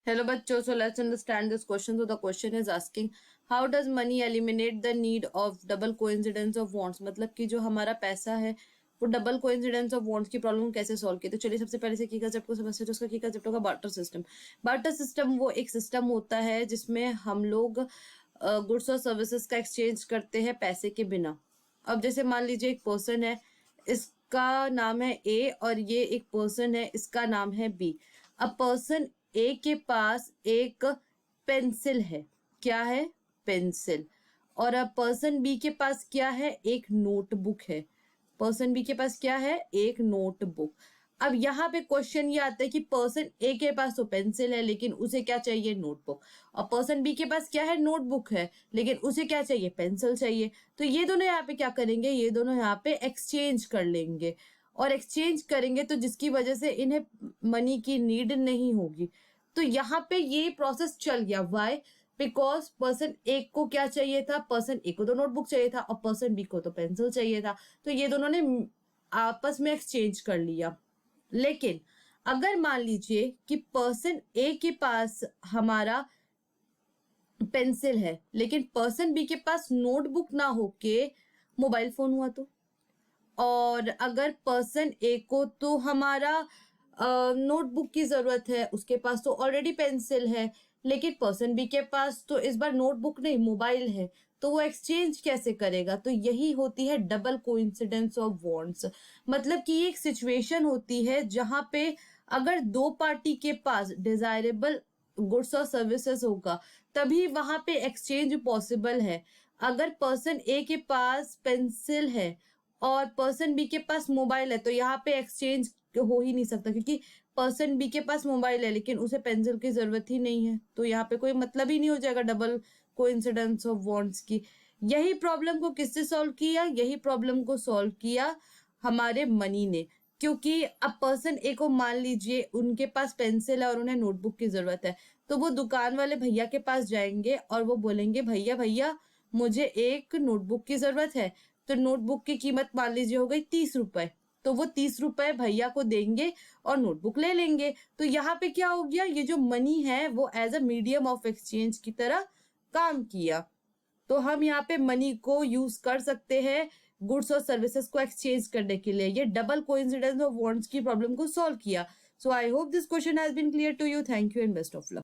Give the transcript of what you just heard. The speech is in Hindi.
Hello बच्चों, so let's understand this question. So the question is asking how does money eliminate the need of double coincidence of wants. मतलब कि जो हमारा पैसा है वो डबल कोइंसिडेंस ऑफ वॉन्ट्स की प्रॉब्लम कैसे सॉल्व की। तो चलिए सबसे पहले से की कंसेप्ट को समझते हैं। तो उसका की कंसेप्ट होगा बार्टर सिस्टम। बार्टर सिस्टम वो एक सिस्टम होता है जिसमें हम लोग गुड्स और सर्विसेज का एक्सचेंज करते हैं पैसे के बिना। अब जैसे मान लीजिए एक पर्सन है, इसका नाम है ए और ये एक पर्सन है, इसका नाम है बी। अब पर्सन ए के पास एक पेंसिल है, क्या है, पेंसिल। और अब पर्सन बी के पास क्या है, एक नोटबुक है। पर्सन बी के पास क्या है, एक नोटबुक। अब यहाँ पे क्वेश्चन ये आता है कि पर्सन ए के पास तो पेंसिल है लेकिन उसे क्या चाहिए, नोटबुक। और पर्सन बी के पास क्या है, नोटबुक है लेकिन उसे क्या चाहिए, पेंसिल चाहिए। तो ये दोनों यहाँ पे क्या करेंगे, ये दोनों यहाँ पे एक्सचेंज कर लेंगे। और एक्सचेंज करेंगे तो जिसकी वजह से इन्हें मनी की नीड नहीं होगी। तो यहाँ पे ये प्रोसेस चल गया। वाई? बिकॉज पर्सन ए को क्या चाहिए था, पर्सन ए को तो नोटबुक चाहिए था और पर्सन बी को तो पेंसिल चाहिए था। तो ये दोनों ने आपस में एक्सचेंज कर लिया। लेकिन अगर मान लीजिए कि पर्सन ए के पास हमारा पेंसिल है लेकिन पर्सन बी के पास नोटबुक ना होके मोबाइल फोन हुआ तो। और अगर पर्सन ए को तो हमारा नोटबुक की जरूरत है, उसके पास तो ऑलरेडी पेंसिल है, लेकिन पर्सन बी के पास तो इस बार नोटबुक नहीं मोबाइल है, तो वो एक्सचेंज कैसे करेगा। तो यही होती है डबल कोइंसिडेंस ऑफ वॉन्ट्स। मतलब कि ये एक सिचुएशन होती है जहां पे अगर दो पार्टी के पास डिजायरेबल गुड्स और सर्विसेज होगा तभी वहां पे एक्सचेंज पॉसिबल है। अगर पर्सन ए के पास पेंसिल है और पर्सन बी के पास मोबाइल है तो यहाँ पे एक्सचेंज हो ही नहीं सकता, क्योंकि पर्सन बी के पास मोबाइल है लेकिन उसे पेंसिल की जरूरत ही नहीं है। तो यहाँ पे कोई मतलब ही नहीं हो जाएगा डबल कोइंसिडेंस ऑफ वॉन्ट्स की। यही प्रॉब्लम को किससे सॉल्व किया, यही प्रॉब्लम को सॉल्व किया हमारे मनी ने। क्योंकि अब पर्सन ए को मान लीजिए उनके पास पेंसिल है और उन्हें नोटबुक की जरूरत है, तो वो दुकान वाले भैया के पास जाएंगे और वो बोलेंगे भैया भैया मुझे एक नोटबुक की जरूरत है। तो नोटबुक की कीमत मान लीजिए हो गई 30 रुपए। तो वो 30 रुपए भैया को देंगे और नोटबुक ले लेंगे। तो यहाँ पे क्या हो गया, ये जो मनी है वो as a medium of exchange की तरह काम किया। तो हम यहाँ पे मनी को यूज कर सकते हैं गुड्स और सर्विसेज को एक्सचेंज करने के लिए। ये डबल कोइंसिडेंस ऑफ वॉन्ट्स की प्रॉब्लम को सॉल्व किया। So I hope this question has been clear to you. Thank you and best of luck.